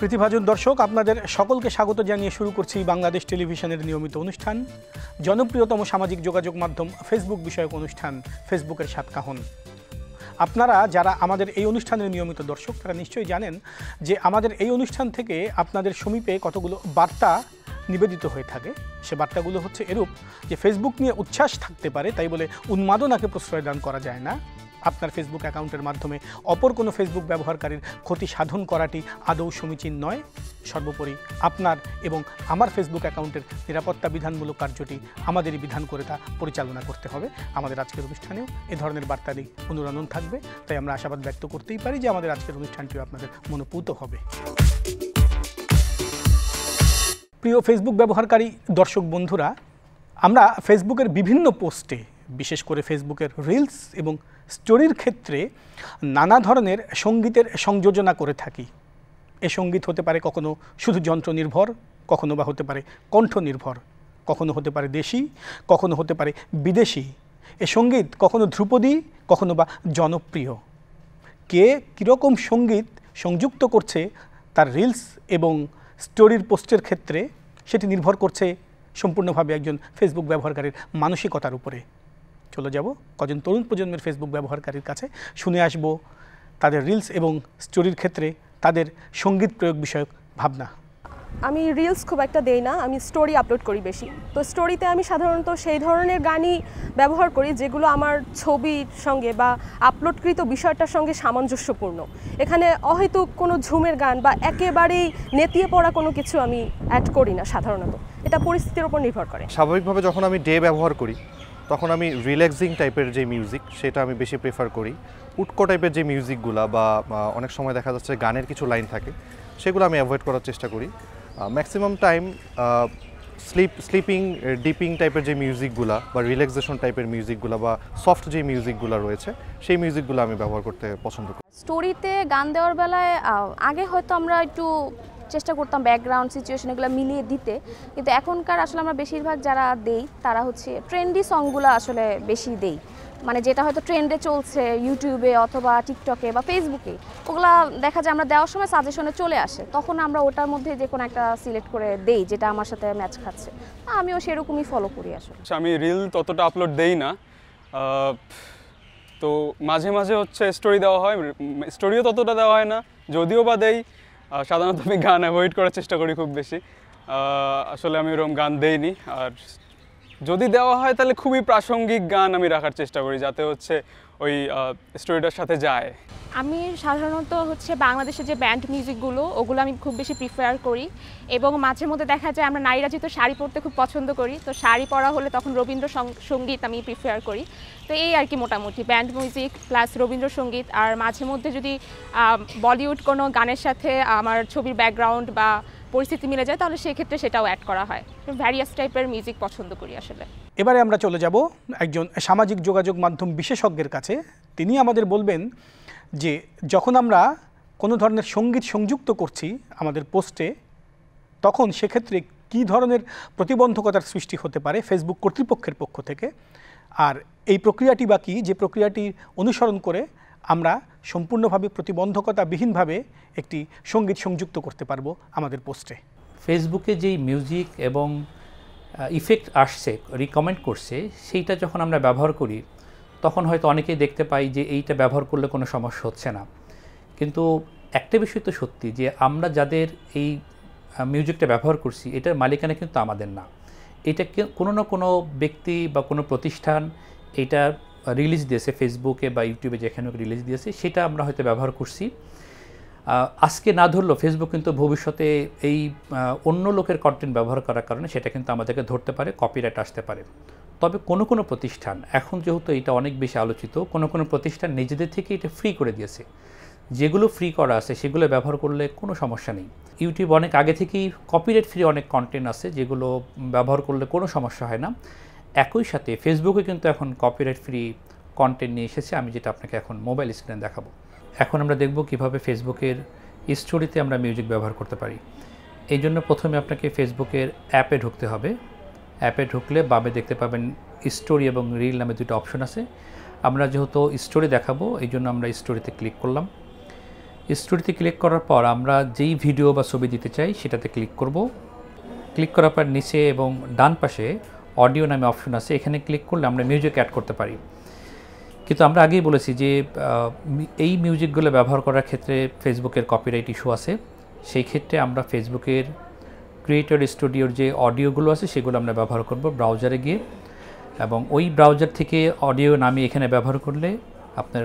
প্রীতিভাজন দর্শক, আপনাদের সকলকে স্বাগত জানিয়ে শুরু করছি বাংলাদেশ টেলিভিশনের নিয়মিত অনুষ্ঠান, জনপ্রিয়তম সামাজিক যোগাযোগ মাধ্যম ফেসবুক বিষয়ক অনুষ্ঠান ফেসবুকের সাতকাহন। আপনারা যারা আমাদের এই অনুষ্ঠানের নিয়মিত দর্শক, তারা নিশ্চয়ই জানেন যে আমাদের এই অনুষ্ঠান থেকে আপনাদের সমীপে কতগুলো বার্তা নিবেদিত হয়ে থাকে। সে বার্তাগুলো হচ্ছে এরূপ যে ফেসবুক নিয়ে উচ্ছ্বাস থাকতে পারে, তাই বলে উন্মাদনাকে প্রশ্রয় দান করা যায় না। আপনার ফেসবুক অ্যাকাউন্টের মাধ্যমে অপর কোনো ফেসবুক ব্যবহারকারীর ক্ষতি সাধন করাটি আদৌ সমীচীন নয়। সর্বোপরি আপনার এবং আমার ফেসবুক অ্যাকাউন্টের নিরাপত্তা বিধানমূলক কার্যটি আমাদেরই বিধান করে তা পরিচালনা করতে হবে। আমাদের আজকের অনুষ্ঠানেও এ ধরনের বার্তাদি অনুরণন থাকবে, তাই আমরা আশাবাদ ব্যক্ত করতেই পারি যে আমাদের আজকের অনুষ্ঠানটিও আপনাদের মনোপুত হবে। প্রিয় ফেসবুক ব্যবহারকারী দর্শক বন্ধুরা, আমরা ফেসবুকের বিভিন্ন পোস্টে, বিশেষ করে ফেসবুকের রিলস এবং স্টোরির ক্ষেত্রে নানা ধরনের সঙ্গীতের সংযোজনা করে থাকি। এ সঙ্গীত হতে পারে কখনো শুধু যন্ত্র নির্ভর, কখনো বা হতে পারে কণ্ঠ নির্ভর, কখনো হতে পারে দেশি, কখনো হতে পারে বিদেশি। এ সঙ্গীত কখনো ধ্রুপদী, কখনো বা জনপ্রিয়। কে কীরকম সঙ্গীত সংযুক্ত করছে তার রিলস এবং স্টোরির পোস্টের ক্ষেত্রে, সেটি নির্ভর করছে সম্পূর্ণভাবে একজন ফেসবুক ব্যবহারকারীর মানসিকতার উপরে। চলে যাব কজন তরুণ প্রজন্মের ফেসবুক ব্যবহারকারীর কাছে, শুনে আসব তাদের রিলস এবং স্টোরির ক্ষেত্রে তাদের সঙ্গীত প্রয়োগ বিষয়ক ভাবনা। আমি রিলস খুব একটা দেই না, আমি স্টোরি আপলোড করি বেশি। তো স্টোরিতে আমি সাধারণত সেই ধরনের গানই ব্যবহার করি যেগুলো আমার ছবির সঙ্গে বা আপলোডকৃত বিষয়টার সঙ্গে সামঞ্জস্যপূর্ণ। এখানে অহেতুক কোনো ঝুমের গান বা একেবারেই নেতিয়ে পড়া কোনো কিছু আমি অ্যাড করি না সাধারণত। এটা পরিস্থিতির উপর নির্ভর করে। স্বাভাবিকভাবে যখন আমি ডে ব্যবহার করি তখন আমি রিল্যাক্সিং টাইপের যে মিউজিক সেটা আমি বেশি প্রেফার করি। উটকো টাইপের যে মিউজিকগুলো বা অনেক সময় দেখা যাচ্ছে গানের কিছু লাইন থাকে, সেগুলো আমি অ্যাভয়েড করার চেষ্টা করি। ম্যাক্সিমাম টাইম স্লিপিং ডিপিং টাইপের যে মিউজিকগুলো বা রিল্যাক্সেশন টাইপের মিউজিকগুলো বা সফট যে মিউজিকগুলো রয়েছে সেই মিউজিকগুলো আমি ব্যবহার করতে পছন্দ করি। স্টোরিতে গান দেওয়ার বেলায় আগে হয়তো আমরা একটু চেষ্টা করতাম ব্যাকগ্রাউন্ড সিচুয়েশন এগুলো মিলিয়ে দিতে, কিন্তু এখনকার আসলে আমরা বেশিরভাগ যারা দেই তারা হচ্ছে ট্রেন্ডি সংগুলো আসলে বেশি দেই। মানে যেটা হয়তো ট্রেন্ডে চলছে ইউটিউবে অথবা টিকটকে বা ফেসবুকে, ওগুলা দেখা যায় আমরা দেওয়ার সময় সাজেশনে চলে আসে, তখন আমরা ওটার মধ্যে যে কোনো একটা সিলেক্ট করে দেই যেটা আমার সাথে ম্যাচ খাচ্ছে। আমিও সেরকমই ফলো করি আসলে। আমি রিল ততটা আপলোড দেই না, তো মাঝে মাঝে হচ্ছে স্টোরি দেওয়া হয়, স্টোরিও ততটা দেওয়া হয় না। যদিও বা দেই, সাধারণত আমি গান অ্যাভয়েড করার চেষ্টা করি খুব বেশি। আসলে আমি ওরকম গান দেইনি, আর যদি দেওয়া হয় তাহলে খুবই প্রাসঙ্গিক গান আমি রাখার চেষ্টা করি যাতে হচ্ছে ওই স্টোরিটার সাথে যায়। আমি সাধারণত হচ্ছে বাংলাদেশের যে ব্যান্ড মিউজিকগুলো ওগুলো আমি খুব বেশি প্রিফার করি, এবং মাঝে মধ্যে দেখা যায় আমরা নারীরা যেহেতু শাড়ি পরতে খুব পছন্দ করি, তো শাড়ি পরা হলে তখন রবীন্দ্রসঙ্গীত আমি প্রিফার করি। তো এই আর কি মোটামুটি ব্যান্ড মিউজিক প্লাস রবীন্দ্রসঙ্গীত। আর মাঝে মধ্যে যদি বলিউড কোনো গানের সাথে আমার ছবির ব্যাকগ্রাউন্ড বা পরিস্থিতি মিলে যায় তাহলে সেক্ষেত্রে সেটাও অ্যাড করা হয়। ভ্যারিয়াস টাইপের মিউজিক পছন্দ করি আসলে। এবারে আমরা চলে যাব একজন সামাজিক যোগাযোগ মাধ্যম বিশেষজ্ঞের কাছে। তিনি আমাদের বলবেন যে যখন আমরা কোনো ধরনের সঙ্গীত সংযুক্ত করছি আমাদের পোস্টে, তখন সেক্ষেত্রে কী ধরনের প্রতিবন্ধকতার সৃষ্টি হতে পারে ফেসবুক কর্তৃপক্ষের পক্ষ থেকে, আর এই প্রক্রিয়াটি বা কী, যে প্রক্রিয়াটি অনুসরণ করে আমরা সম্পূর্ণভাবে প্রতিবন্ধকতাবিহীনভাবে একটি সঙ্গীত সংযুক্ত করতে পারবো আমাদের পোস্টে। ফেসবুকে যেই মিউজিক এবং ইফেক্ট আসছে, রিকমেন্ড করছে, সেইটা যখন আমরা ব্যবহার করি তখন হয়তো অনেকেই দেখতে পাই যে এইটা ব্যবহার করলে কোনো সমস্যা হচ্ছে না। কিন্তু একটা বিষয় তো সত্যি যে আমরা যাদের এই মিউজিকটা ব্যবহার করছি এটার মালিকানা কিন্তু আমাদের না। এটা কোনো না কোনো ব্যক্তি বা কোনো প্রতিষ্ঠান এটা রিলিজ দিয়েছে, ফেসবুকে বা ইউটিউবে যেখানে রিলিজ দিয়েছে, সেটা আমরা হয়তো ব্যবহার করছি। আজকে না ধরলেও ফেসবুক কিন্তু ভবিষ্যতে এই অন্য লোকের কন্টেন্ট ব্যবহার করার কারণে সেটা কিন্তু আমাদেরকে ধরতে পারে, কপিরাইট আসতে পারে। তবে কোনো কোনো প্রতিষ্ঠান, এখন যেহেতু এটা অনেক বেশি আলোচিত, কোনো কোনো প্রতিষ্ঠান নিজেদের থেকে এটা ফ্রি করে দিয়েছে। যেগুলো ফ্রি করা আছে সেগুলো ব্যবহার করলে কোনো সমস্যা নেই। ইউটিউব অনেক আগে থেকেই কপিরাইট ফ্রি অনেক কন্টেন্ট আছে যেগুলো ব্যবহার করলে কোনো সমস্যা হয় না। একই সাথে ফেসবুকে কিন্তু এখন কপিরাইট ফ্রি কন্টেন্ট নিয়ে এসেছে, আমি যেটা আপনাকে এখন মোবাইল স্ক্রিনে দেখাবো। এখন আমরা দেখব কিভাবে ফেসবুকের স্টোরিতে আমরা মিউজিক ব্যবহার করতে পারি। এই জন্য প্রথমে আপনাকে ফেসবুকের অ্যাপে ঢুকতে হবে। অ্যাপে ঢুকলে বামে দেখতে পাবেন স্টোরি এবং রিল নামে দুটো অপশন আছে। আমরা যেহেতু স্টোরি দেখাবো এই জন্য আমরা স্টোরিতে ক্লিক করলাম। স্টোরিতে ক্লিক করার পর আমরা যেই ভিডিও বা ছবি দিতে চাই সেটাতে ক্লিক করব। ক্লিক করার পর নিচে এবং ডান পাশে অডিও নামে অপশন আছে, এখানে ক্লিক করলে আমরা মিউজিক অ্যাড করতে পারি। কিন্তু আমরা আগেই বলেছি যে এই মিউজিকগুলো ব্যবহার করার ক্ষেত্রে ফেসবুকের কপিরাইট ইস্যু আছে। সেই ক্ষেত্রে আমরা ফেসবুকের ক্রিয়েটর স্টুডিওর যে অডিওগুলো আছে সেগুলো আমরা ব্যবহার করব ব্রাউজারে গিয়ে, এবং ওই ব্রাউজার থেকে অডিও নামিয়ে এখানে ব্যবহার করলে আপনার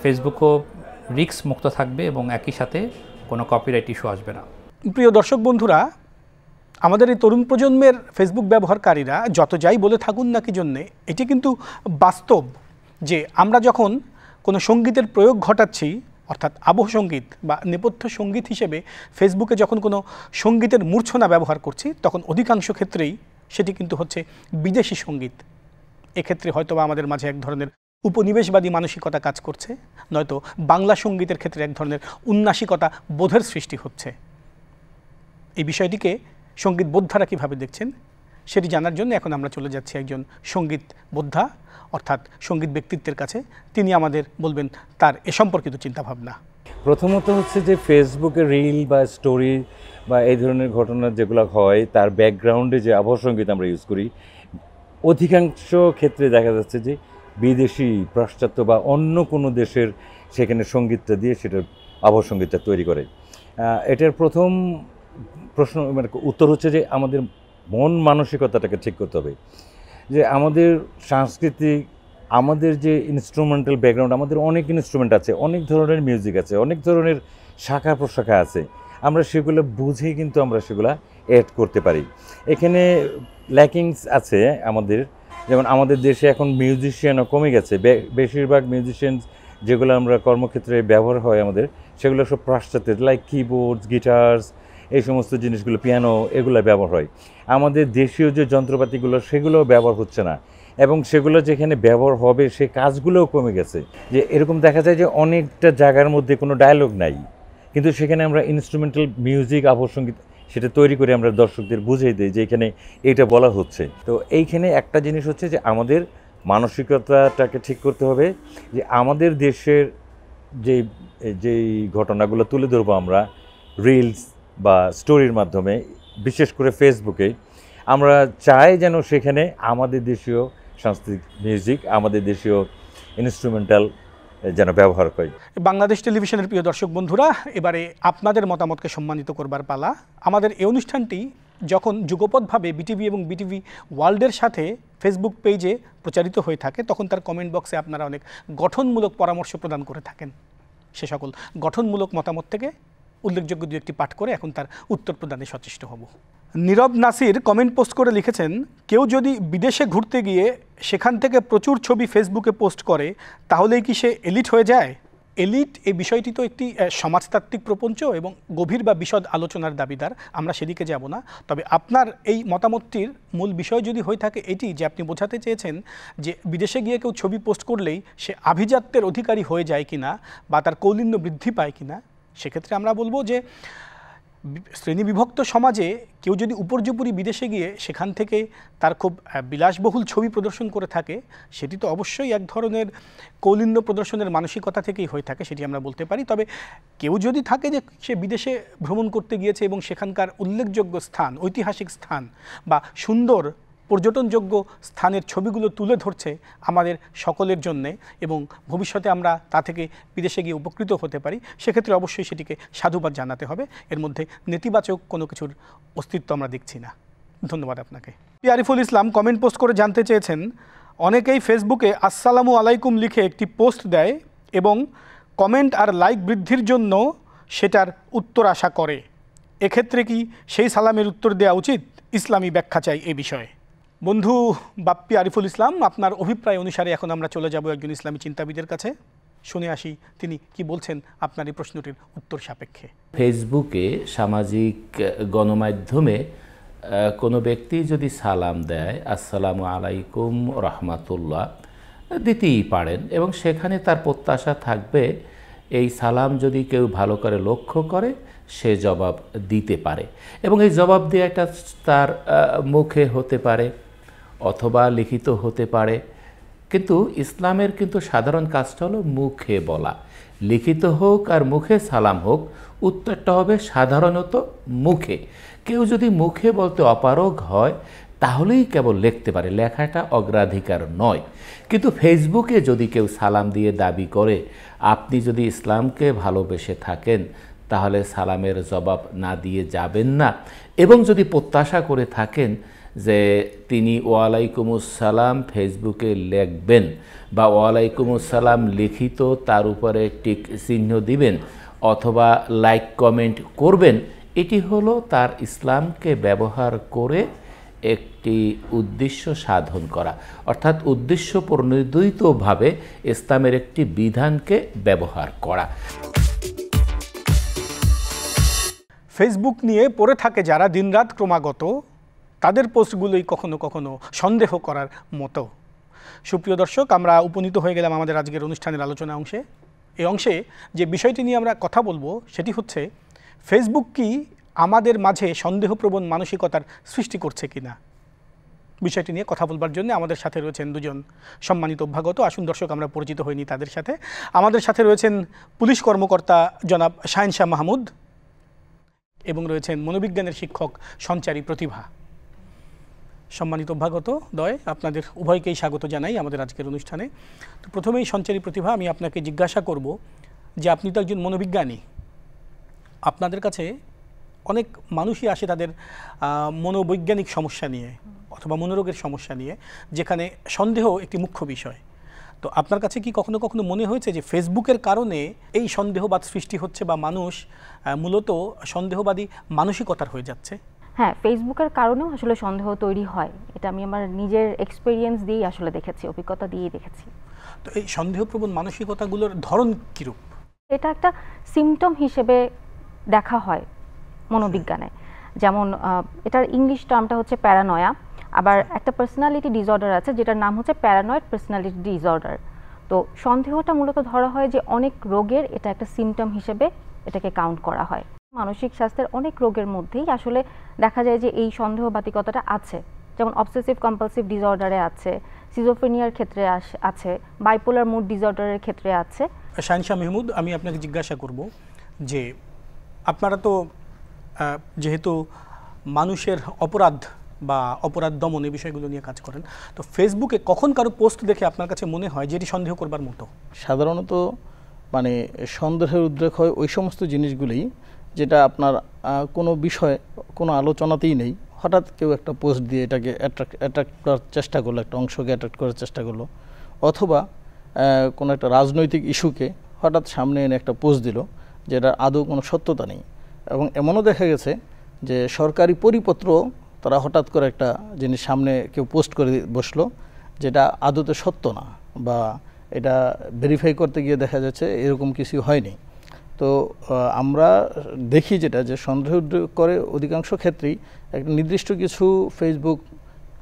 ফেসবুকও রিস্ক মুক্ত থাকবে এবং একই সাথে কোনো কপিরাইট ইস্যু আসবে না। প্রিয় দর্শক বন্ধুরা, আমাদের এই তরুণ প্রজন্মের ফেসবুক ব্যবহারকারীরা যত যাই বলে থাকুন না কি জন্যে, এটি কিন্তু বাস্তব যে আমরা যখন কোনো সঙ্গীতের প্রয়োগ ঘটাচ্ছি, অর্থাৎ আবহ সঙ্গীত বা নেপথ্য সঙ্গীত হিসেবে ফেসবুকে যখন কোনো সঙ্গীতের মূর্ছনা ব্যবহার করছি, তখন অধিকাংশ ক্ষেত্রেই সেটি কিন্তু হচ্ছে বিদেশি সঙ্গীত। এক্ষেত্রে হয়তো বা আমাদের মাঝে এক ধরনের উপনিবেশবাদী মানসিকতা কাজ করছে, নয়তো বাংলা সঙ্গীতের ক্ষেত্রে এক ধরনের উন্নাসিকতা বোধের সৃষ্টি হচ্ছে। এই বিষয়টিকে সঙ্গীত বোদ্ধারা কীভাবে দেখছেন সেটি জানার জন্য এখন আমরা চলে যাচ্ছি একজন সঙ্গীত বোদ্ধা অর্থাৎ সঙ্গীত ব্যক্তিত্বের কাছে। তিনি আমাদের বলবেন তার এ সম্পর্কিত চিন্তাভাবনা। প্রথমত হচ্ছে যে ফেসবুকে রিল বা স্টোরি বা এই ধরনের ঘটনা যেগুলো হয় তার ব্যাকগ্রাউন্ডে যে আবহ সঙ্গীত আমরা ইউজ করি, অধিকাংশ ক্ষেত্রে দেখা যাচ্ছে যে বিদেশি, পাশ্চাত্য বা অন্য কোনো দেশের সেখানে সঙ্গীতটা দিয়ে সেটার আবহ সঙ্গীতটা তৈরি করে। এটার প্রথম প্রশ্ন মানে উত্তর হচ্ছে যে আমাদের মন মানসিকতাটাকে ঠিক করতে হবে। যে আমাদের সাংস্কৃতিক, আমাদের যে ইনস্ট্রুমেন্টাল ব্যাকগ্রাউন্ড, আমাদের অনেক ইনস্ট্রুমেন্ট আছে, অনেক ধরনের মিউজিক আছে, অনেক ধরনের শাখা প্রশাখা আছে, আমরা সেগুলো বুঝেই কিন্তু আমরা সেগুলো অ্যাড করতে পারি। এখানে ল্যাকিংস আছে আমাদের, যেমন আমাদের দেশে এখন মিউজিশিয়ানও কমে গেছে। বেশিরভাগ মিউজিশিয়ান যেগুলো আমরা কর্মক্ষেত্রে ব্যবহার হয় আমাদের, সেগুলো সব পাশ্চাত্যের, লাইক কিবোর্ডস, গিটার্স, এই সমস্ত জিনিসগুলো, পিয়ানো, এগুলো ব্যবহার হয়। আমাদের দেশীয় যে যন্ত্রপাতিগুলো সেগুলোও ব্যবহার হচ্ছে না, এবং সেগুলো যেখানে ব্যবহার হবে সে কাজগুলোও কমে গেছে। যে এরকম দেখা যায় যে অনেকটা জায়গার মধ্যে কোনো ডায়লগ নাই, কিন্তু সেখানে আমরা ইনস্ট্রুমেন্টাল মিউজিক, আবহ সঙ্গীত সেটা তৈরি করে আমরা দর্শকদের বুঝিয়ে দিই যে এখানে এটা বলা হচ্ছে। তো এইখানে একটা জিনিস হচ্ছে যে আমাদের মানসিকতাটাকে ঠিক করতে হবে, যে আমাদের দেশের যেই ঘটনাগুলো তুলে ধরবো আমরা রিলস বা স্টোরির মাধ্যমে, বিশেষ করে ফেসবুকে, আমরা চাই যেন সেখানে আমাদের দেশীয় সাংস্কৃতিক মিউজিক, আমাদের দেশীয় ইনস্ট্রুমেন্টাল যেন ব্যবহার হয়। বাংলাদেশ টেলিভিশনের প্রিয় দর্শক বন্ধুরা, এবারে আপনাদের মতামতকে সম্মানিত করবার পালা। আমাদের এই অনুষ্ঠানটি যখন যুগপৎভাবে বিটিভি এবং বিটিভি ওয়ার্ল্ডের সাথে ফেসবুক পেজে প্রচারিত হয়ে থাকে, তখন তার কমেন্ট বক্সে আপনারা অনেক গঠনমূলক পরামর্শ প্রদান করে থাকেন। সে সকল গঠনমূলক মতামত থেকে উল্লেখযোগ্য দু একটি পাঠ করে এখন তার উত্তর প্রদানে সচেষ্ট হব। নীরব নাসির কমেন্ট পোস্ট করে লিখেছেন, কেউ যদি বিদেশে ঘুরতে গিয়ে সেখান থেকে প্রচুর ছবি ফেসবুকে পোস্ট করে, তাহলেই কি সে এলিট হয়ে যায়? এলিট এই বিষয়টি তো একটি সমাজতাত্ত্বিক প্রপঞ্চ এবং গভীর বা বিশদ আলোচনার দাবিদার, আমরা সেদিকে যাব না। তবে আপনার এই মতামতটির মূল বিষয় যদি হয়ে থাকে এটি যে আপনি বোঝাতে চেয়েছেন যে বিদেশে গিয়ে কেউ ছবি পোস্ট করলেই সে আভিজাত্যের অধিকারী হয়ে যায় কিনা বা তার কৌলিন্য বৃদ্ধি পায় কিনা, সেক্ষেত্রে আমরা বলবো যে শ্রেণীবিভক্ত সমাজে কেউ যদি উপর্যুপরি বিদেশে গিয়ে সেখান থেকে তার খুব বিলাসবহুল ছবি প্রদর্শন করে থাকে, সেটি তো অবশ্যই এক ধরনের কৌলিন্য প্রদর্শনের মানসিকতা থেকেই হয়ে থাকে, সেটি আমরা বলতে পারি। তবে কেউ যদি থাকে যে সে বিদেশে ভ্রমণ করতে গিয়েছে এবং সেখানকার উল্লেখযোগ্য স্থান, ঐতিহাসিক স্থান বা সুন্দর পর্যটনযোগ্য স্থানের ছবিগুলো তুলে ধরছে আমাদের সকলের জন্যে এবং ভবিষ্যতে আমরা তা থেকে বিদেশে গিয়ে উপকৃত হতে পারি, সেক্ষেত্রে অবশ্যই সেটিকে সাধুবাদ জানাতে হবে। এর মধ্যে নেতিবাচক কোনো কিছুর অস্তিত্ব আমরা দেখছি না। ধন্যবাদ আপনাকে। আরিফুল ইসলাম কমেন্ট পোস্ট করে জানতে চেয়েছেন, অনেকেই ফেসবুকে আসসালামু আলাইকুম লিখে একটি পোস্ট দেয় এবং কমেন্ট আর লাইক বৃদ্ধির জন্য সেটার উত্তর আশা করে, এক্ষেত্রে কি সেই সালামের উত্তর দেওয়া উচিত? ইসলামী ব্যাখ্যা চাই এ বিষয়ে। বন্ধু বাপ্পি আরিফুল ইসলাম, আপনার অভিপ্রায় অনুসারে এখন আমরা চলে যাব একজন ইসলামী চিন্তাবিদের কাছে, শুনে আসি তিনি কি বলছেন আপনার এই প্রশ্নটির উত্তর সাপেক্ষে। ফেসবুকে সামাজিক গণমাধ্যমে কোনো ব্যক্তি যদি সালাম দেয় আসসালামু আলাইকুম রহমাতুল্লাহ দিতেই পারেন, এবং সেখানে তার প্রত্যাশা থাকবে এই সালাম যদি কেউ ভালো করে লক্ষ্য করে সে জবাব দিতে পারে, এবং এই জবাব দেওয়াটা তার মুখে হতে পারে অথবা লিখিত হতে পারে। কিন্তু ইসলামের কিন্তু সাধারণ কাজটা হলো মুখে বলা, লিখিত হোক আর মুখে সালাম হোক, উত্তরটা হবে সাধারণত মুখে। কেউ যদি মুখে বলতে অপারগ হয় তাহলেই কেবল লিখতে পারে, লেখাটা অগ্রাধিকার নয়। কিন্তু ফেসবুকে যদি কেউ সালাম দিয়ে দাবি করে, আপনি যদি ইসলামকে ভালোবেসে থাকেন তাহলে সালামের জবাব না দিয়ে যাবেন না, এবং যদি প্রত্যাশা করে থাকেন যে তিনি ওয়ালাইকুমুসসালাম ফেসবুকে লিখবেন বা ওয়ালাইকুমুসসালাম লিখিত তার উপরে টিক চিহ্ন দিবেন অথবা লাইক কমেন্ট করবেন, এটি হলো তার ইসলামকে ব্যবহার করে একটি উদ্দেশ্য সাধন করা, অর্থাৎ উদ্দেশ্য প্রণোদিতভাবে ইসলামের একটি বিধানকে ব্যবহার করা। ফেসবুক নিয়ে পড়ে থাকে যারা দিনরাত ক্রমাগত, তাদের পোস্টগুলোই কখনো কখনো সন্দেহ করার মতো। সুপ্রিয় দর্শক, আমরা উপনীত হয়ে গেলাম আমাদের আজকের অনুষ্ঠানের আলোচনা অংশে। এই অংশে যে বিষয়টি নিয়ে আমরা কথা বলবো সেটি হচ্ছে ফেসবুক কি আমাদের মাঝে সন্দেহপ্রবণ মানসিকতার সৃষ্টি করছে কিনা। বিষয়টি নিয়ে কথা বলবার জন্য আমাদের সাথে রয়েছেন দুজন সম্মানিত অভ্যাগত। আসুন দর্শক আমরা পরিচিত হইনি তাদের সাথে। আমাদের সাথে রয়েছেন পুলিশ কর্মকর্তা জনাব শাহিন শাহ মাহমুদ এবং রয়েছেন মনোবিজ্ঞানের শিক্ষক সঞ্চারী প্রতিভা। সম্মানিত অভ্যাগত দয়, আপনাদের উভয়কেই স্বাগত জানাই আমাদের আজকের অনুষ্ঠানে। তো প্রথমেই সঞ্চারী প্রতিভা, আমি আপনাকে জিজ্ঞাসা করব যে আপনি তো একজন মনোবিজ্ঞানী, আপনাদের কাছে অনেক মানুষই আসে তাদের মনোবৈজ্ঞানিক সমস্যা নিয়ে অথবা মনোরোগের সমস্যা নিয়ে, যেখানে সন্দেহ একটি মুখ্য বিষয়। তো আপনার কাছে কি কখনো কখনো মনে হয়েছে যে ফেসবুকের কারণে এই সন্দেহবাদ সৃষ্টি হচ্ছে বা মানুষ মূলত সন্দেহবাদী মানসিকতার হয়ে যাচ্ছে? হ্যাঁ, ফেসবুকের কারণেও আসলে সন্দেহ তৈরি হয়। এটা আমি আমার নিজের এক্সপেরিয়েন্স দিয়েই আসলে দেখেছি, অভিজ্ঞতা দিয়েই দেখেছি। তো এই সন্দেহপ্রবণ মানসিকতাগুলোর ধরন কীরূপ? এটা একটা সিমটম হিসেবে দেখা হয় মনোবিজ্ঞানে। যেমন এটার ইংলিশ টার্মটা হচ্ছে প্যারানয়া, আবার একটা পার্সোনালিটি ডিসঅর্ডার আছে যেটার নাম হচ্ছে প্যারানয়েড পার্সোনালিটি ডিসঅর্ডার। তো সন্দেহটা মূলত ধরা হয় যে অনেক রোগের এটা একটা সিমটম হিসেবে এটাকে কাউন্ট করা হয়। মানসিক স্বাস্থ্যের অনেক রোগের মধ্যেই আসলে দেখা যায় যে এই সন্দেহবাতিকতাটা আছে, যেমন অবসেসিভ কম্পালসিভ ডিসঅর্ডারে আছে, সিজোফ্রেনিয়ার ক্ষেত্রে আছে, বাইপোলার মুড ডিসঅর্ডারের ক্ষেত্রে আছে। শাহিন শাহ মাহমুদ, আমি আপনাকে জিজ্ঞাসা করব যে আপনারা তো যেহেতু মানুষের অপরাধ বা অপরাধ দমন এই বিষয়গুলো নিয়ে কাজ করেন, তো ফেসবুকে কখন কারো পোস্ট দেখে আপনার কাছে মনে হয় যেটি সন্দেহ করবার মতো? সাধারণত মানে সন্দেহের উদ্রেক হয় ওই সমস্ত জিনিসগুলি যেটা আপনার কোনো বিষয় কোনো আলোচনাতেই নেই, হঠাৎ কেউ একটা পোস্ট দিয়ে এটাকে অ্যাট্রাক্ট করার চেষ্টা করলো, একটা অংশকে অ্যাট্রাক্ট করার চেষ্টা করলো, অথবা কোনো একটা রাজনৈতিক ইস্যুকে হঠাৎ সামনে এনে একটা পোস্ট দিল যেটা আদৌ কোনো সত্যতা নেই। এবং এমনও দেখা গেছে যে সরকারি পরিপত্র তারা হঠাৎ করে একটা জিনিস সামনে কেউ পোস্ট করে বসলো যেটা আদতে সত্য না, বা এটা ভেরিফাই করতে গিয়ে দেখা যাচ্ছে এরকম কিছু হয়নি। তো আমরা দেখি যেটা যে সন্দেহ করে অধিকাংশ ক্ষেত্রেই একটা নির্দিষ্ট কিছু ফেসবুক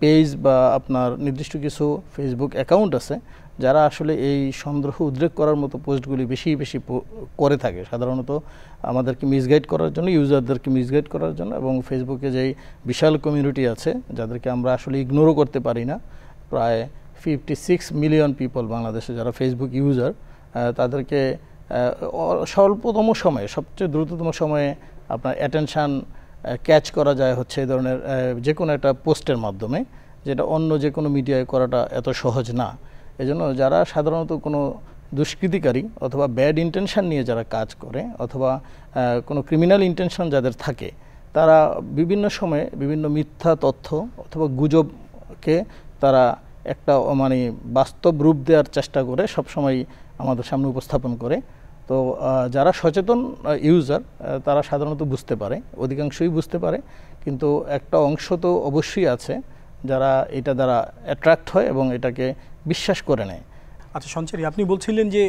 পেজ বা আপনার নির্দিষ্ট কিছু ফেসবুক অ্যাকাউন্ট আছে যারা আসলে এই সন্দেহ উদ্রেক করার মতো পোস্টগুলি বেশি বেশি করে থাকে, সাধারণত আমাদেরকে মিসগাইড করার জন্য, ইউজারদেরকে মিসগাইড করার জন্য। এবং ফেসবুকে যেই বিশাল কমিউনিটি আছে যাদেরকে আমরা আসলে ইগনোরও করতে পারি না, প্রায় 56 মিলিয়ন পিপল বাংলাদেশে যারা ফেসবুক ইউজার, তাদেরকে স্বল্পতম সময়ে, সবচেয়ে দ্রুততম সময়ে আপনার অ্যাটেনশান ক্যাচ করা যায় হচ্ছে এই ধরনের যে কোনো একটা পোস্টের মাধ্যমে, যেটা অন্য যে কোনো মিডিয়ায় করাটা এত সহজ না। এজন্য যারা সাধারণত কোনো দুষ্কৃতিকারী অথবা ব্যাড ইন্টেনশন নিয়ে যারা কাজ করে অথবা কোনো ক্রিমিনাল ইন্টেনশন যাদের থাকে, তারা বিভিন্ন সময়ে বিভিন্ন মিথ্যা তথ্য অথবা গুজবকে তারা একটা মানে বাস্তব রূপ দেওয়ার চেষ্টা করে সবসময় আমাদের সামনে উপস্থাপন করে। তো যারা সচেতন ইউজার তারা সাধারণত বুঝতে পারে, অধিকাংশই বুঝতে পারে, কিন্তু একটা অংশ তো অবশ্যই আছে যারা এটা দ্বারা অ্যাট্রাক্ট হয় এবং এটাকে বিশ্বাস করে নেয়। আচ্ছা সঞ্চারী, আপনি বলছিলেন যে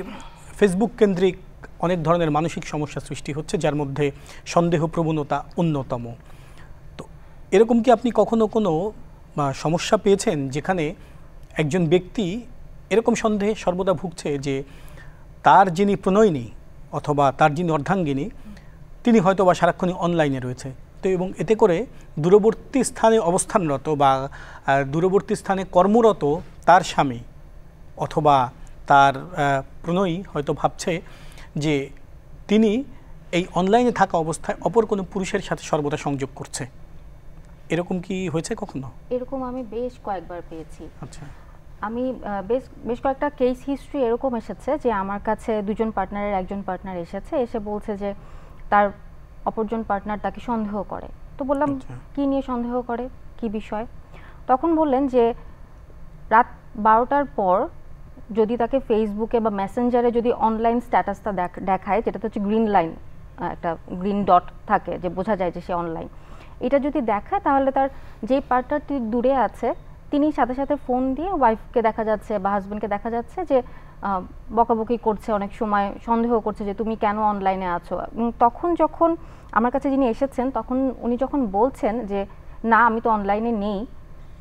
ফেসবুক কেন্দ্রিক অনেক ধরনের মানসিক সমস্যা সৃষ্টি হচ্ছে, যার মধ্যে সন্দেহ প্রবণতা অন্যতম। তো এরকম কি আপনি কখনো কোনো সমস্যা পেয়েছেন যেখানে একজন ব্যক্তি এরকম সন্দেহে সর্বদা ভুগছে যে তার যিনি প্রণয়িনী অথবা তার যিনি অর্ধাঙ্গিনী তিনি হয়তো বা সারাক্ষণই অনলাইনে রয়েছে, তো এবং এতে করে দূরবর্তী স্থানে অবস্থানরত বা দূরবর্তী স্থানে কর্মরত তার স্বামী অথবা তার প্রণয়ী হয়তো ভাবছে যে তিনি এই অনলাইনে থাকা অবস্থায় অপর কোনো পুরুষের সাথে সর্বদা সংযোগ করছে, এরকম কি হয়েছে কখনো? এরকম আমি বেশ কয়েকবার পেয়েছি। আচ্ছা, আমি বেশ কয়েকটা কেস হিস্ট্রি এরকম এসেছে যে আমার কাছে দুজন পার্টনারের একজন পার্টনার এসেছে, এসে বলছে যে তার অপরজন পার্টনার তাকে সন্দেহ করে। তো বললাম কি নিয়ে সন্দেহ করে, কি বিষয়? তখন বললেন যে রাত 12টার পর যদি তাকে ফেসবুকে বা মেসেঞ্জারে যদি অনলাইন স্ট্যাটাসটা দেখায়, যেটা হচ্ছে গ্রিন লাইন, একটা গ্রিন ডট থাকে যে বোঝা যায় যে সে অনলাইন, এটা যদি দেখায় তাহলে তার যেই পার্টনারটি দূরে আছে তিনি সাথে সাথে ফোন দিয়ে ওয়াইফকে দেখা যাচ্ছে বা হাজব্যান্ডকে দেখা যাচ্ছে যে বকাবকি করছে, অনেক সময় সন্দেহ করছে যে তুমি কেন অনলাইনে আছো। তখন যখন আমার কাছে যিনি এসেছেন তখন উনি যখন বলছেন যে না আমি তো অনলাইনে নেই,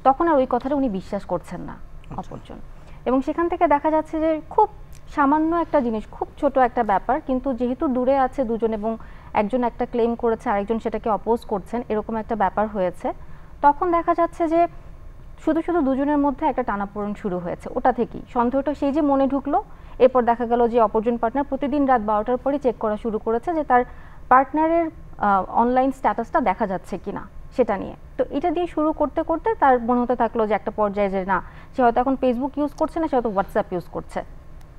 তখন আর ওই কথাটা উনি বিশ্বাস করছেন না অপরজন। এবং সেখান থেকে দেখা যাচ্ছে যে খুব সামান্য একটা জিনিস, খুব ছোট একটা ব্যাপার, কিন্তু যেহেতু দূরে আছে দুজন এবং একজন একটা ক্লেম করেছে আরেকজন সেটাকে অপোজ করছেন, এরকম একটা ব্যাপার হয়েছে, তখন দেখা যাচ্ছে যে শুধু শুধু দুজনের মধ্যে একটা টানাপোড়েন শুরু হয়েছে। ওটা থেকেই সন্দেহটা সেই যে মনে ঢুকলো, এরপর দেখা গেল যে অপরজন পার্টনার প্রতিদিন রাত 12টার পরই চেক করা শুরু করেছে যে তার পার্টনারের অনলাইন স্ট্যাটাসটা দেখা যাচ্ছে কিনা সেটা নিয়ে। তো এটা দিয়ে শুরু করতে করতে তার মনে হতে থাকলো যে একটা পর্যায়ে যে না, সে হয়তো এখন ফেসবুক ইউজ করছে না, সে হয়তো হোয়াটসঅ্যাপ ইউজ করছে।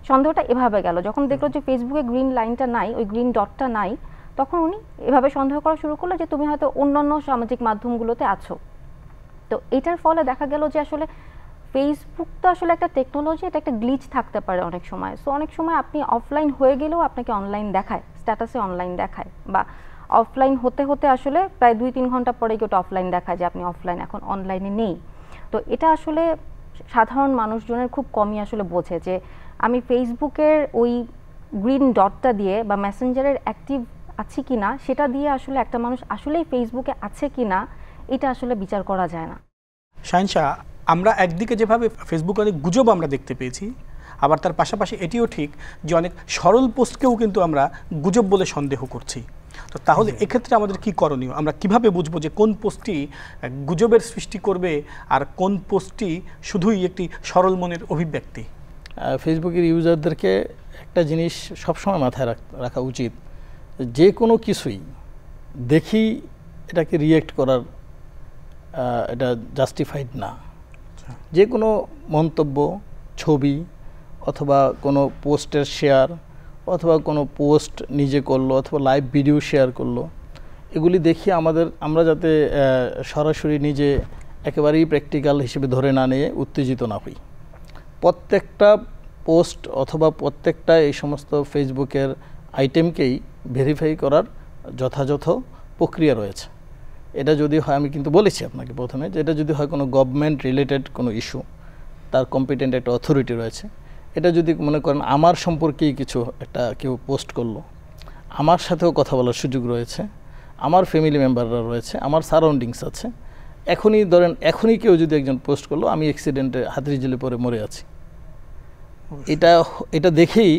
সন্দেহটা এভাবে গেল, যখন দেখলো যে ফেসবুকে গ্রিন লাইনটা নাই, ওই গ্রিন ডটটা নাই, তখন উনি এভাবে সন্দেহ করা শুরু করলো যে তুমি হয়তো অন্যান্য সামাজিক মাধ্যমগুলোতে আছো। তো এটার ফলে দেখা গেল যে আসলে ফেসবুক তো আসলে একটা টেকনোলজি, এটা একটা গ্লিচ থাকতে পারে অনেক সময়। সো অনেক সময় আপনি অফলাইন হয়ে গেলেও আপনাকে অনলাইন দেখায়, স্ট্যাটাসে অনলাইন দেখায়, বা অফলাইন হতে হতে আসলে প্রায় 2-3 ঘন্টা পরে কেউ অফলাইন দেখায় যে আপনি অফলাইন, এখন অনলাইনে নেই। তো এটা আসলে সাধারণ মানুষজনের খুব কমই আসলে বোঝে যে আমি ফেসবুকের ওই গ্রিন ডটটা দিয়ে বা মেসেঞ্জারের অ্যাক্টিভ আছি কিনা সেটা দিয়ে আসলে একটা মানুষ আসলেই ফেসবুকে আছে কিনা এটা আসলে বিচার করা যায় না। শাহিনশা, আমরা একদিকে যেভাবে ফেসবুকে অনেক গুজব আমরা দেখতে পেয়েছি, আবার তার পাশাপাশি এটিও ঠিক যে অনেক সরল পোস্টকেও কিন্তু আমরা গুজব বলে সন্দেহ করছি। তো তাহলে এক্ষেত্রে আমাদের কি করণীয়? আমরা কিভাবে বুঝবো যে কোন পোস্টটি গুজবের সৃষ্টি করবে আর কোন পোস্টটি শুধুই একটি সরল মনের অভিব্যক্তি? ফেসবুকের ইউজারদেরকে একটা জিনিস সবসময় মাথায় রাখা উচিত, যে কোনো কিছুই দেখি এটাকে রিয়েক্ট করার এটা জাস্টিফাইড না। যে কোনো মন্তব্য, ছবি অথবা কোনো পোস্টের শেয়ার অথবা কোনো পোস্ট নিজে করলো অথবা লাইভ ভিডিও শেয়ার করলো, এগুলি দেখি আমরা যাতে সরাসরি নিজে একেবারেই প্র্যাকটিক্যাল হিসেবে ধরে না নিয়ে উত্তেজিত না হই। প্রত্যেকটা পোস্ট অথবা প্রত্যেকটা এই সমস্ত ফেসবুকের আইটেমকেই ভেরিফাই করার যথাযথ প্রক্রিয়া রয়েছে। এটা যদি হয়, আমি কিন্তু বলেছি আপনাকে প্রথমে যে এটা যদি হয় কোনো গভর্নমেন্ট রিলেটেড কোনো ইস্যু, তার কম্পিটেন্ট একটা অথরিটি রয়েছে। এটা যদি মনে করেন আমার সম্পর্কেই কিছু একটা কেউ পোস্ট করলো, আমার সাথেও কথা বলার সুযোগ রয়েছে, আমার ফ্যামিলি মেম্বাররা রয়েছে, আমার সারাউন্ডিংস আছে, এখনই কেউ যদি একজন পোস্ট করলো আমি অ্যাক্সিডেন্টে হাতুড়ি জেলে পরে মরে আছি, এটা দেখেই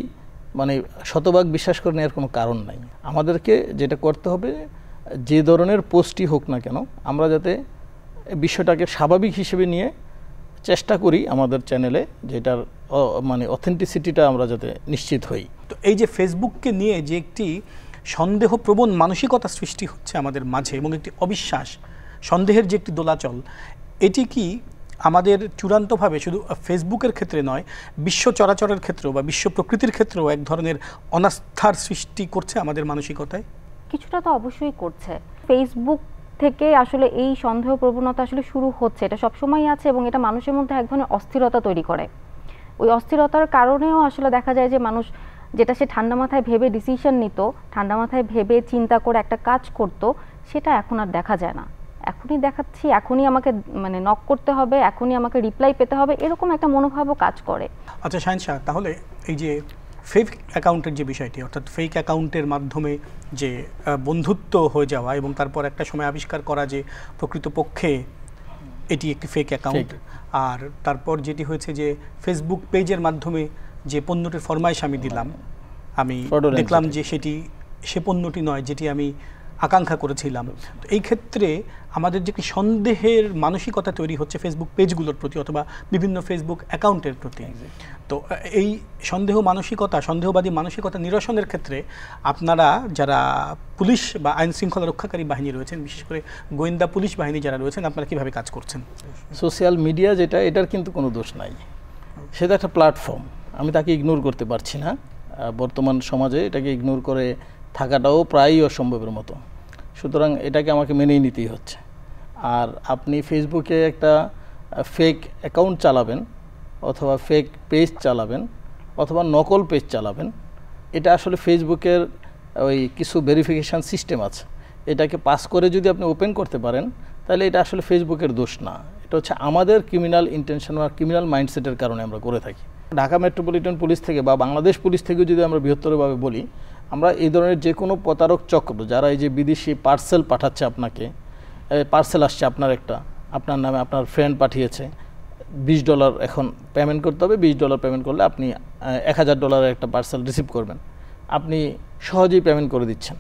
মানে শতভাগ বিশ্বাস করে নেওয়ার কোনো কারণ নাই। আমাদেরকে যেটা করতে হবে, যে ধরনের পোস্টই হোক না কেন, আমরা যাতে বিষয়টাকে স্বাভাবিক হিসেবে নিয়ে চেষ্টা করি আমাদের চ্যানেলে, যেটার মানে অথেন্টিসিটিটা আমরা যাতে নিশ্চিত হই। তো এই যে ফেসবুককে নিয়ে যে একটি সন্দেহপ্রবণ মানসিকতা সৃষ্টি হচ্ছে আমাদের মাঝে এবং একটি অবিশ্বাস, সন্দেহের যে একটি দোলাচল, এটি কি আমাদের চূড়ান্তভাবে শুধু ফেসবুকের ক্ষেত্রে নয়, বিশ্ব চরাচরের ক্ষেত্রেও বা বিশ্ব প্রকৃতির ক্ষেত্রেও এক ধরনের অনাস্থার সৃষ্টি করছে আমাদের মানসিকতায়? কিছুটা তো অবশ্যই করছে। ফেসবুক থেকে আসলে এই সন্দেহ প্রবণতা আসলে শুরু হচ্ছে, এটা সবসময়ই আছে এবং এটা মানুষের মধ্যে এক ধরনের অস্থিরতা তৈরি করে। ওই অস্থিরতার কারণেও আসলে দেখা যায় যে মানুষ যেটা সে ঠান্ডা মাথায় ভেবে ডিসিশন নিত, ঠান্ডা মাথায় ভেবে চিন্তা করে একটা কাজ করত, সেটা এখন আর দেখা যায় না। এখনই দেখাচ্ছি, এখনই আমাকে মানে নক করতে হবে, এখনই আমাকে রিপ্লাই পেতে হবে, এরকম একটা মনোভাবও কাজ করে। আচ্ছা শাহিনশা, তাহলে এই যে ফেক অ্যাকাউন্টের যে বিষয়টি, অর্থাৎ ফেক অ্যাকাউন্টের মাধ্যমে যে বন্ধুত্ব হয়ে যাওয়া এবং তারপর একটা সময় আবিষ্কার করা যে প্রকৃতপক্ষে এটি একটি ফেক অ্যাকাউন্ট, আর তারপর যেটি হয়েছে যে ফেসবুক পেজের মাধ্যমে যে পণ্যটির ফরমাইশ আমি দিলাম, আমি দেখলাম যে সে পণ্যটি নয় যেটি আমি আকাঙ্ক্ষা করেছিলাম। তো এই ক্ষেত্রে আমাদের যে একটি সন্দেহের মানসিকতা তৈরি হচ্ছে ফেসবুক পেজগুলোর প্রতি অথবা বিভিন্ন ফেসবুক অ্যাকাউন্টের প্রতি, তো এই সন্দেহবাদী মানসিকতা নিরসনের ক্ষেত্রে আপনারা যারা পুলিশ বা আইন শৃঙ্খলা রক্ষাকারী বাহিনী রয়েছেন, বিশেষ করে গোয়েন্দা পুলিশ বাহিনী যারা রয়েছেন, আপনারা কীভাবে কাজ করছেন? সোশ্যাল মিডিয়া যেটা, এটার কিন্তু কোনো দোষ নাই, সেটা একটা প্ল্যাটফর্ম, আমি তাকে ইগনোর করতে পারছি না। বর্তমান সমাজে এটাকে ইগনোর করে থাকাটাও প্রায়ই অসম্ভবের মতো, সুতরাং এটাকে আমাকে মেনেই নিতেই হচ্ছে। আর আপনি ফেসবুকে একটা ফেক অ্যাকাউন্ট চালাবেন অথবা ফেক পেজ চালাবেন অথবা নকল পেজ চালাবেন, এটা আসলে ফেসবুকের ওই কিছু ভেরিফিকেশান সিস্টেম আছে, এটাকে পাস করে যদি আপনি ওপেন করতে পারেন তাহলে এটা আসলে ফেসবুকের দোষ না, এটা হচ্ছে আমাদের ক্রিমিনাল ইন্টেনশন বা ক্রিমিনাল মাইন্ডসেটের কারণে আমরা করে থাকি। ঢাকা মেট্রোপলিটন পুলিশ থেকে বা বাংলাদেশ পুলিশ থেকেও যদি আমরা বৃহত্তরভাবে বলি, আমরা এই ধরনের যে কোনো প্রতারক চক্র যারা এই যে বিদেশি পার্সেল পাঠাচ্ছে, আপনাকে পার্সেল আসছে আপনার একটা, আপনার নামে আপনার ফ্রেন্ড পাঠিয়েছে, $20 এখন পেমেন্ট করতে হবে, $20 পেমেন্ট করলে আপনি $1000 একটা পার্সেল রিসিভ করবেন, আপনি সহজেই পেমেন্ট করে দিচ্ছেন।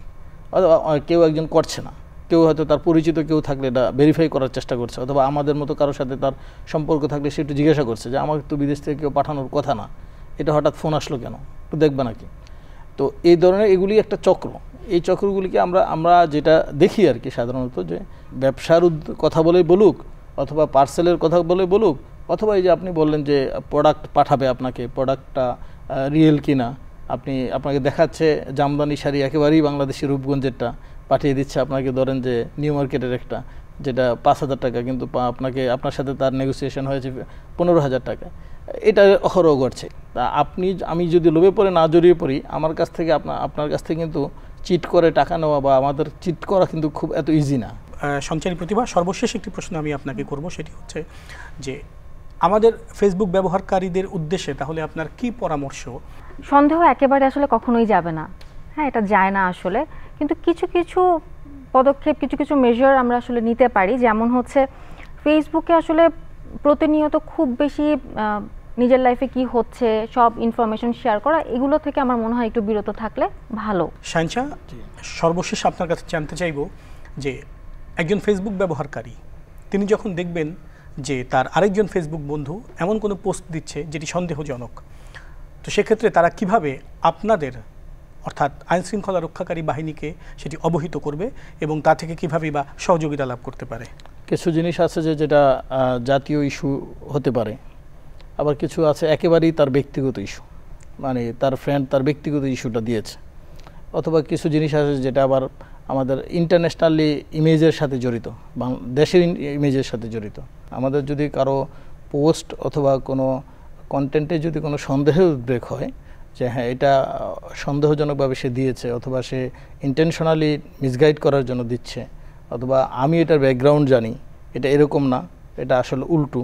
কেউ একজন করছে না, কেউ হয়তো তার পরিচিত কেউ থাকলে এটা ভেরিফাই করার চেষ্টা করছে, অথবা আমাদের মতো কারোর সাথে তার সম্পর্ক থাকলে সে একটু জিজ্ঞাসা করছে যে আমাকে তো বিদেশ থেকে কেউ পাঠানোর কথা না, এটা হঠাৎ ফোন আসলো কেন, একটু দেখবে নাকি। তো এই ধরনের এগুলি একটা চক্র, এই চক্রগুলিকে আমরা যেটা দেখি আর কি সাধারণত, যে ব্যবসার কথা বলে বলুক অথবা পার্সেলের কথা বলে বলুক, অথবা এই যে আপনি বললেন যে প্রোডাক্ট পাঠাবে আপনাকে, প্রোডাক্টটা রিয়েল কিনা, আপনাকে দেখাচ্ছে জামদানি শাড়ি একেবারেই বাংলাদেশি রূপগঞ্জেরটা পাঠিয়ে দিচ্ছে আপনাকে, ধরেন যে নিউ মার্কেটের একটা যেটা 5000 টাকা, কিন্তু আপনার সাথে তার নেগোসিয়েশন হয়েছে 15000 টাকা, এটা অহরহ ঘটছে। তা আমি যদি লোভে পড়ে না জড়িয়ে পড়ি, আমার কাছ থেকে আপনার কাছ থেকে কিন্তু চিট করে টাকা নেওয়া বা আমাদের চিট করা কিন্তু খুব এত ইজি না। সঞ্চারী প্রতিভা, সর্বশেষ একটি প্রশ্ন আমি আপনাকে করব, সেটি হচ্ছে যে আমাদের ফেসবুক ব্যবহারকারীদের উদ্দেশ্যে তাহলে আপনার কি পরামর্শ? সন্দেহ একেবারে আসলে কখনোই যাবে না, হ্যাঁ এটা যায় না আসলে, কিন্তু কিছু কিছু পদক্ষেপ, কিছু কিছু মেজার আমরা আসলে নিতে পারি। যেমন হচ্ছে ফেসবুকে আসলে প্রতিনিয়ত খুব বেশি নিজের লাইফে কি হচ্ছে সব ইনফরমেশন শেয়ার করা, এগুলো থেকে আমার মনে হয় একটু বিরত থাকলে ভালো। শাহিনশা, সর্বশেষ আপনার কাছে জানতে চাইব যে একজন ফেসবুক ব্যবহারকারী তিনি যখন দেখবেন যে তার আরেকজন ফেসবুক বন্ধু এমন কোনো পোস্ট দিচ্ছে যেটি সন্দেহজনক, তো সেক্ষেত্রে তারা কিভাবে আপনাদের অর্থাৎ আইনশৃঙ্খলা রক্ষাকারী বাহিনীকে সেটি অবহিত করবে এবং তা থেকে কীভাবে বা সহযোগিতা লাভ করতে পারে? কিছু জিনিস আছে যেটা জাতীয় ইস্যু হতে পারে, আবার কিছু আছে একেবারেই তার ব্যক্তিগত ইস্যু, মানে তার ফ্রেন্ড তার ব্যক্তিগত ইস্যুটা দিয়েছে, অথবা কিছু জিনিস আছে যেটা আবার আমাদের ইন্টারন্যাশনালি ইমেজের সাথে জড়িত, দেশের ইমেজের সাথে জড়িত। আমাদের যদি কারো পোস্ট অথবা কোনো কন্টেন্টে যদি কোনো সন্দেহের উদ্রেক হয় যে হ্যাঁ এটা সন্দেহজনকভাবে সে দিয়েছে, অথবা সে ইন্টেনশনালি মিসগাইড করার জন্য দিচ্ছে, অথবা আমি এটার ব্যাকগ্রাউন্ড জানি, এটা এরকম না, এটা আসলে উল্টো,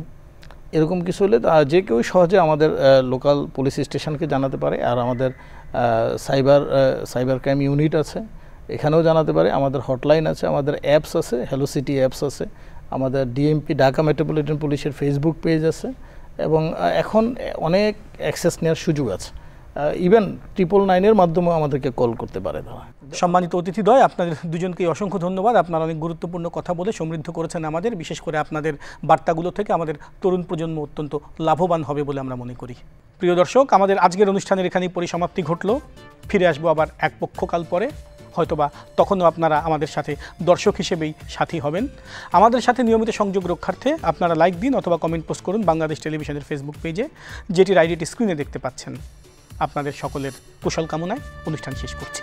এরকম কিছু হলে যে কেউ সহজে আমাদের লোকাল পুলিশ স্টেশনকে জানাতে পারে। আর আমাদের সাইবার ক্রাইম ইউনিট আছে, এখানেও জানাতে পারে। আমাদের হটলাইন আছে, আমাদের অ্যাপস আছে, হ্যালো সিটি অ্যাপস আছে, আমাদের ডিএমপি ঢাকা মেট্রোপলিটন পুলিশের ফেসবুক পেজ আছে, এবং এখন অনেক অ্যাক্সেস নেওয়ার সুযোগ আছে। ইভেন 999-এর মাধ্যমেও আমাদেরকে কল করতে পারে তারা। সম্মানিত অতিথিদ্বয়, আপনাদের দুজনকেই অসংখ্য ধন্যবাদ। আপনারা অনেক গুরুত্বপূর্ণ কথা বলে সমৃদ্ধ করেছেন আমাদের, বিশেষ করে আপনাদের বার্তাগুলো থেকে আমাদের তরুণ প্রজন্ম অত্যন্ত লাভবান হবে বলে আমরা মনে করি। প্রিয় দর্শক, আমাদের আজকের অনুষ্ঠানের এখানেই পরিসমাপ্তি ঘটল। ফিরে আসবো আবার এক পক্ষকাল পরে, হয়তোবা তখনও আপনারা আমাদের সাথে দর্শক হিসেবেই সাথী হবেন। আমাদের সাথে নিয়মিত সংযোগ রক্ষার্থে আপনারা লাইক দিন অথবা কমেন্ট পোস্ট করুন বাংলাদেশ টেলিভিশনের ফেসবুক পেজে, যেটির আইডিটি স্ক্রিনে দেখতে পাচ্ছেন। আপনাদের সকলের কুশল কামনায় অনুষ্ঠান শেষ করছি।